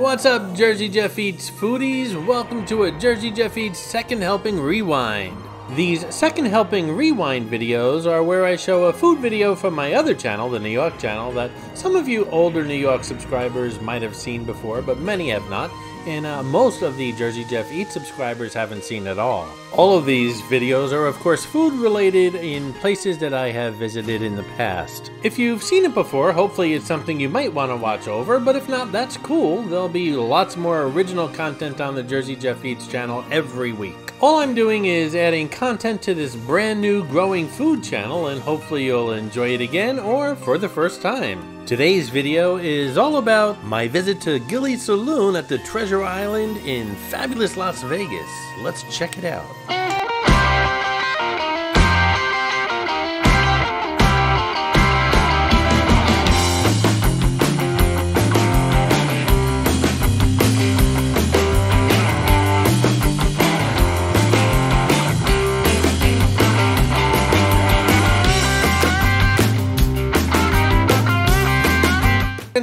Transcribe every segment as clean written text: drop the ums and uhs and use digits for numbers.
What's up, Jersey Jeff Eats foodies? Welcome to a Jersey Jeff Eats Second Helping Rewind. These Second Helping Rewind videos are where I show a food video from my other channel, the New York channel, that some of you older New York subscribers might have seen before, but many have not, and most of the Jersey Jeff Eats subscribers haven't seen at all. All of these videos are of course food related in places that I have visited in the past. If you've seen it before, hopefully it's something you might want to watch over, but if not, that's cool. There'll be lots more original content on the Jersey Jeff Eats channel every week. All I'm doing is adding content to this brand new growing food channel, and hopefully you'll enjoy it again or for the first time. Today's video is all about my visit to Gilley Saloon at the Treasure Island in fabulous Las Vegas. Let's check it out.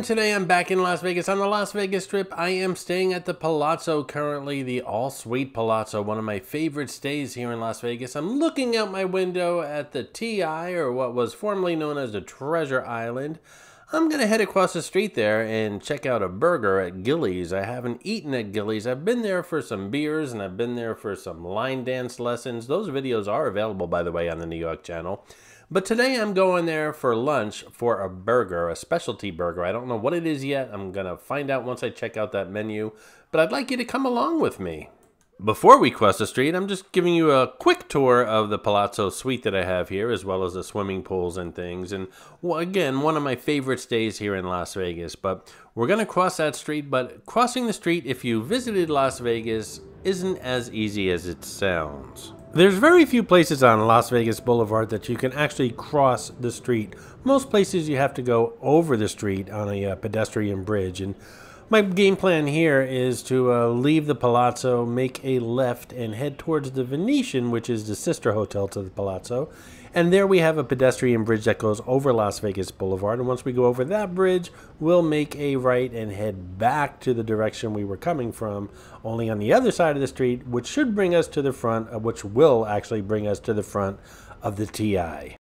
Today I'm back in Las Vegas on the Las Vegas Strip. I am staying at the Palazzo currently, the all-suite Palazzo, one of my favorite stays here in Las Vegas. I'm looking out my window at the TI, or what was formerly known as the Treasure Island. I'm going to head across the street there and check out a burger at Gilley's. I haven't eaten at Gilley's. I've been there for some beers and I've been there for some line dance lessons. Those videos are available, by the way, on the New York channel. But today I'm going there for lunch for a burger, a specialty burger. I don't know what it is yet. I'm going to find out once I check out that menu. But I'd like you to come along with me. Before we cross the street, I'm just giving you a quick tour of the Palazzo suite that I have here, as well as the swimming pools and things. And well, again, one of my favorite stays here in Las Vegas. But we're going to cross that street. But crossing the street, if you visited Las Vegas, isn't as easy as it sounds. There's very few places on Las Vegas Boulevard that you can actually cross the street. Most places you have to go over the street on a pedestrian bridge. And my game plan here is to leave the Palazzo, make a left, and head towards the Venetian, which is the sister hotel to the Palazzo. And there we have a pedestrian bridge that goes over Las Vegas Boulevard. And once we go over that bridge, we'll make a right and head back to the direction we were coming from, only on the other side of the street, which should bring us to the front, which will actually bring us to the front of the TI.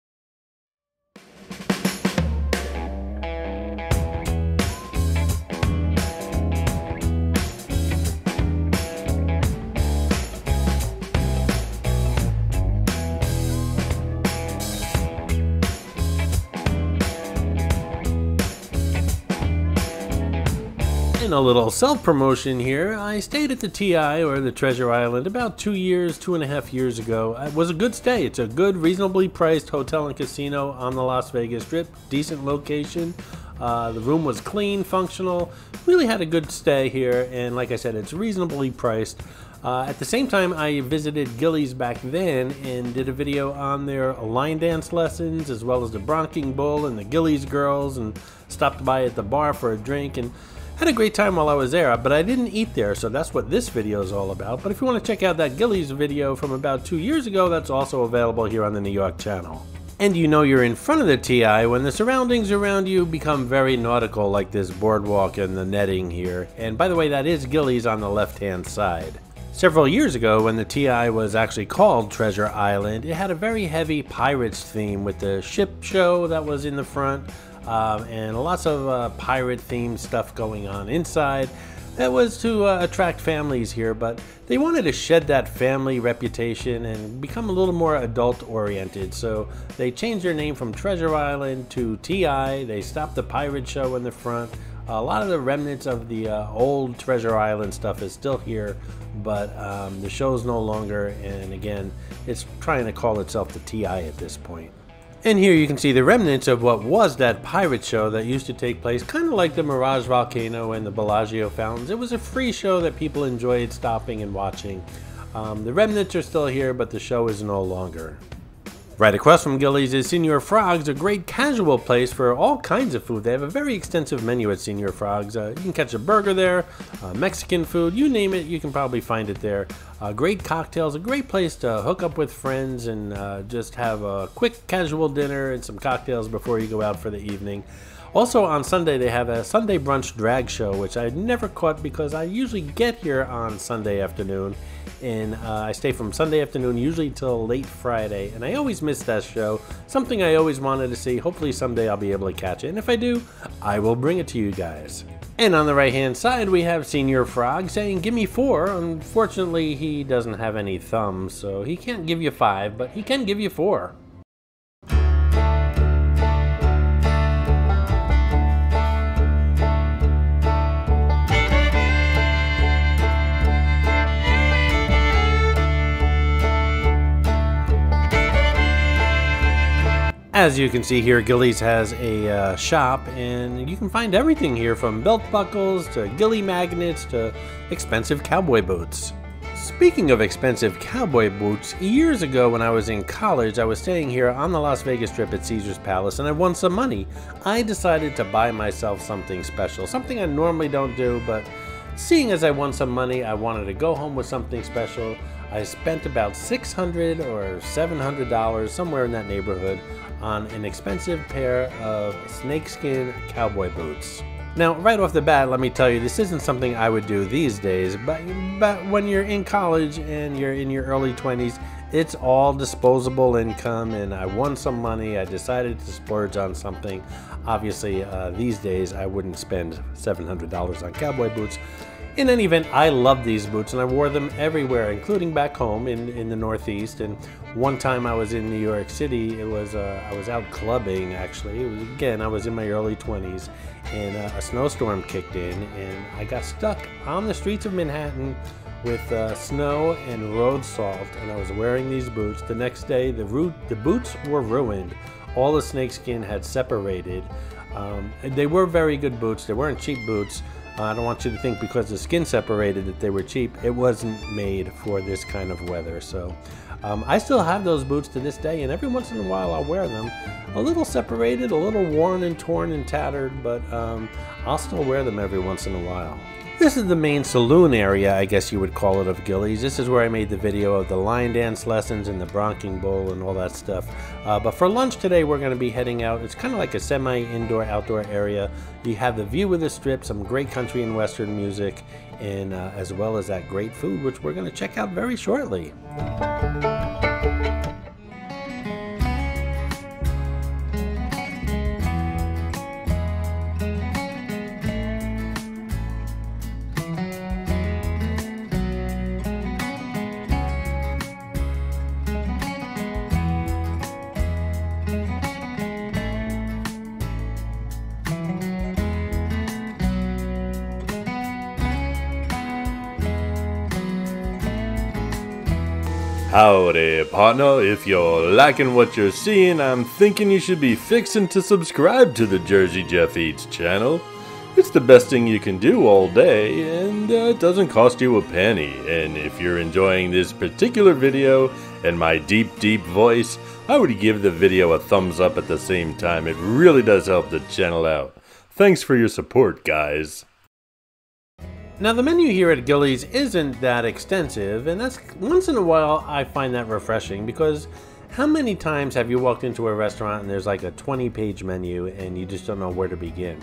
In a little self-promotion here, I stayed at the TI, or the Treasure Island, about 2.5 years ago. It was a good stay. It's a good, reasonably priced hotel and casino on the Las Vegas Strip. Decent location. The room was clean, functional. Really had a good stay here, and like I said, it's reasonably priced. At the same time, I visited Gilley's back then and did a video on their line dance lessons, as well as the Bronking Bull and the Gilley's girls, and stopped by at the bar for a drink and had a great time while I was there, but I didn't eat there, so that's what this video is all about. But if you want to check out that Gilley's video from about 2 years ago, that's also available here on the New York channel. And you know you're in front of the TI when the surroundings around you become very nautical, like this boardwalk and the netting here. And by the way, that is Gilley's on the left-hand side. Several years ago, when the TI was actually called Treasure Island, it had a very heavy pirates theme with the ship show that was in the front. And lots of pirate-themed stuff going on inside. That was to attract families here, but they wanted to shed that family reputation and become a little more adult-oriented. So they changed their name from Treasure Island to TI. They stopped the pirate show in the front. A lot of the remnants of the old Treasure Island stuff is still here, but the show's no longer, and again, it's trying to call itself the TI at this point. And here you can see the remnants of what was that pirate show that used to take place, kind of like the Mirage Volcano and the Bellagio Fountains. It was a free show that people enjoyed stopping and watching. The remnants are still here, but the show is no longer. Right across from Gilley's is Señor Frog's, a great casual place for all kinds of food. They have a very extensive menu at Señor Frog's. You can catch a burger there, Mexican food, you name it, you can probably find it there. Great cocktails, a great place to hook up with friends and just have a quick casual dinner and some cocktails before you go out for the evening. Also on Sunday they have a Sunday brunch drag show, which I never caught because I usually get here on Sunday afternoon, and I stay from Sunday afternoon usually till late Friday, and I always miss that show. Something I always wanted to see. Hopefully someday I'll be able to catch it, and if I do, I will bring it to you guys. And on the right hand side we have Senior Frog saying give me 4. Unfortunately he doesn't have any thumbs, so he can't give you 5, but he can give you 4. As you can see here, Gilley's has a shop, and you can find everything here from belt buckles to Gilley magnets to expensive cowboy boots. Speaking of expensive cowboy boots, years ago when I was in college, I was staying here on the Las Vegas Strip at Caesar's Palace, and I won some money. I decided to buy myself something special, something I normally don't do, but seeing as I won some money, I wanted to go home with something special. I spent about $600 or $700, somewhere in that neighborhood, on an expensive pair of snakeskin cowboy boots. Now, right off the bat, let me tell you, this isn't something I would do these days, but when you're in college and you're in your early 20s, it's all disposable income, and I won some money. I decided to splurge on something. Obviously, these days, I wouldn't spend $700 on cowboy boots. In any event, I love these boots, and I wore them everywhere, including back home in the Northeast. And one time I was in New York City, I was out clubbing, actually. Again, I was in my early 20s, and a snowstorm kicked in, and I got stuck on the streets of Manhattan with snow and road salt, and I was wearing these boots. The next day, the boots were ruined. All the snakeskin had separated. They were very good boots. They weren't cheap boots. I don't want you to think because the skin separated that they were cheap. It wasn't made for this kind of weather. So I still have those boots to this day, and every once in a while I'll wear them. A little separated, a little worn and torn and tattered, but I'll still wear them every once in a while. This is the main saloon area, I guess you would call it, of Gilley's. This is where I made the video of the line dance lessons and the bronking bowl and all that stuff. But for lunch today, we're going to be heading out. It's kind of like a semi-indoor, outdoor area. You have the view of the Strip, some great country and western music, and as well as that great food, which we're going to check out very shortly. Howdy, partner. If you're liking what you're seeing, I'm thinking you should be fixing to subscribe to the Jersey Jeff Eats channel. It's the best thing you can do all day, and it doesn't cost you a penny. And if you're enjoying this particular video and my deep, deep voice, I would give the video a thumbs up at the same time. It really does help the channel out. Thanks for your support, guys. Now the menu here at Gilley's isn't that extensive, and that's once in a while I find that refreshing, because how many times have you walked into a restaurant and there's like a 20-page menu and you just don't know where to begin?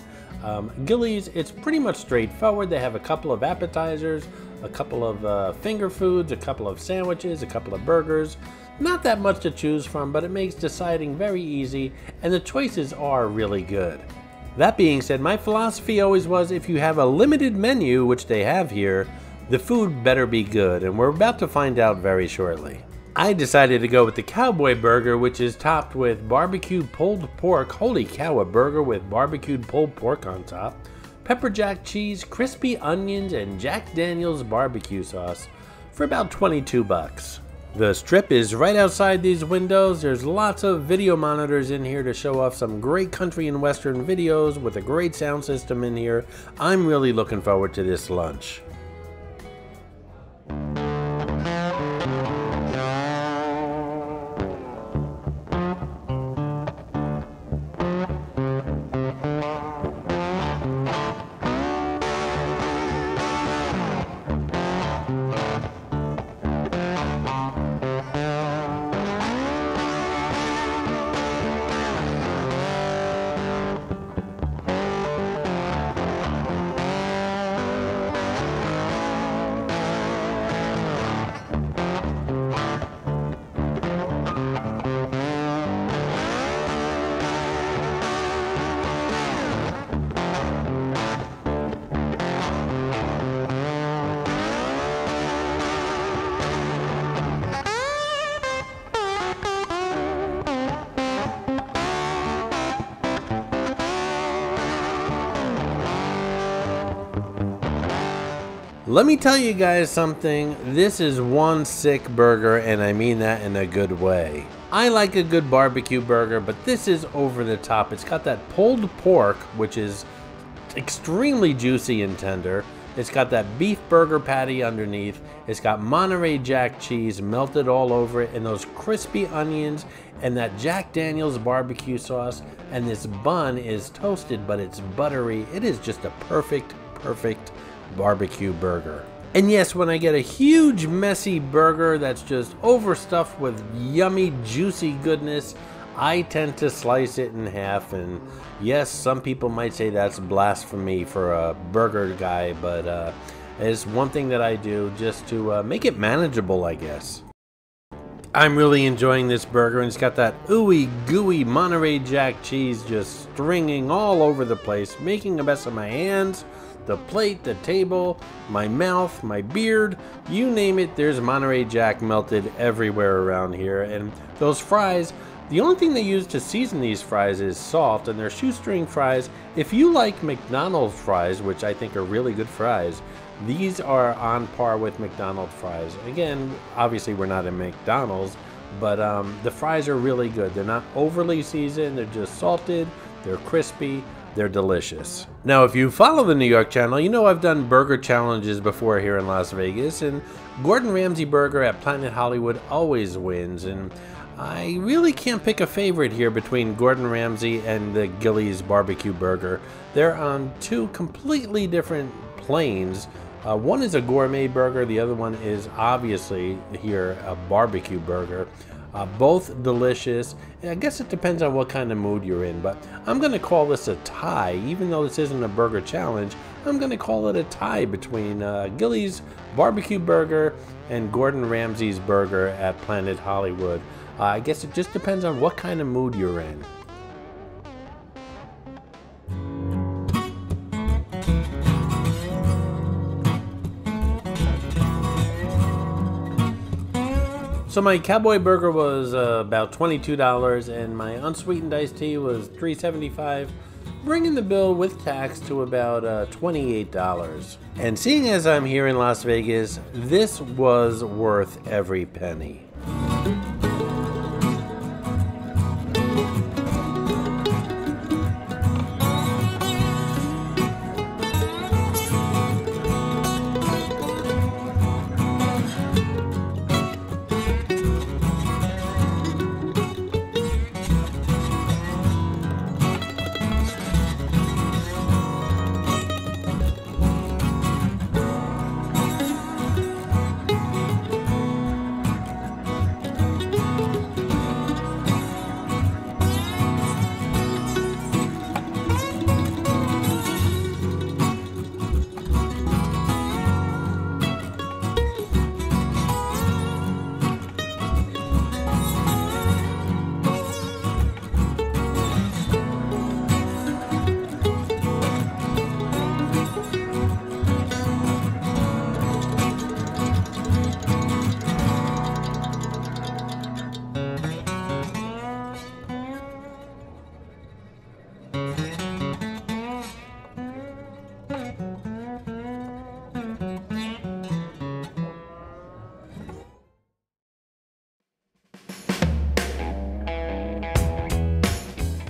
Gilley's, it's pretty much straightforward. They have a couple of appetizers, a couple of finger foods, a couple of sandwiches, a couple of burgers. Not that much to choose from, but it makes deciding very easy, and the choices are really good. That being said, my philosophy always was if you have a limited menu, which they have here, the food better be good, and we're about to find out very shortly. I decided to go with the Cowboy burger, which is topped with barbecued pulled pork. Holy cow, a burger with barbecued pulled pork on top, pepper jack cheese, crispy onions, and Jack Daniel's barbecue sauce for about 22 bucks. The Strip is right outside these windows. There's lots of video monitors in here to show off some great country and western videos with a great sound system in here. I'm really looking forward to this lunch. Let me tell you guys something. This is one sick burger, and I mean that in a good way. I like a good barbecue burger, but this is over the top. It's got that pulled pork, which is extremely juicy and tender. It's got that beef burger patty underneath. It's got Monterey Jack cheese melted all over it, and those crispy onions, and that Jack Daniel's barbecue sauce. And this bun is toasted, but it's buttery. It is just a perfect barbecue burger. And yes, when I get a huge messy burger that's just overstuffed with yummy juicy goodness, I tend to slice it in half. And yes, some people might say that's blasphemy for a burger guy, but it's one thing that I do just to make it manageable, I guess. I'm really enjoying this burger, and it's got that ooey gooey Monterey Jack cheese just stringing all over the place, making a mess of my hands, the plate, the table, my mouth, my beard, you name it. There's Monterey Jack melted everywhere around here. And those fries, the only thing they use to season these fries is salt, and they're shoestring fries. If you like McDonald's fries, which I think are really good fries, these are on par with McDonald's fries. Again, obviously we're not in McDonald's, but the fries are really good. They're not overly seasoned, they're just salted, they're crispy, they're delicious. Now, if you follow the New York channel, you know I've done burger challenges before here in Las Vegas, and Gordon Ramsay burger at Planet Hollywood always wins, and I really can't pick a favorite here between Gordon Ramsay and the Gilley's barbecue burger. They're on two completely different planes. One is a gourmet burger, the other one is obviously here a barbecue burger. Both delicious. And I guess it depends on what kind of mood you're in, but I'm going to call this a tie. Even though this isn't a burger challenge, I'm going to call it a tie between Gilley's barbecue burger and Gordon Ramsay's burger at Planet Hollywood. I guess it just depends on what kind of mood you're in. So my Cowboy burger was about $22, and my unsweetened iced tea was $3.75, bringing the bill with tax to about $28. And seeing as I'm here in Las Vegas, this was worth every penny.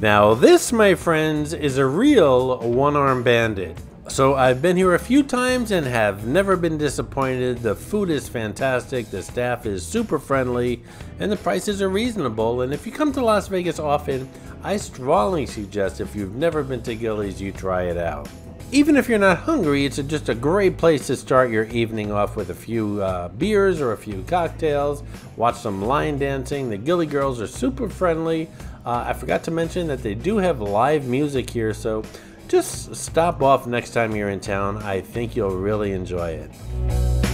Now this, my friends, is a real one-armed bandit. So I've been here a few times and have never been disappointed. The food is fantastic, the staff is super friendly, and the prices are reasonable. And if you come to Las Vegas often, I strongly suggest, if you've never been to Gilley's, you try it out. Even if you're not hungry, it's just a great place to start your evening off with a few beers or a few cocktails, watch some line dancing. The Gilley girls are super friendly. I forgot to mention that they do have live music here, so just stop off next time you're in town. I think you'll really enjoy it.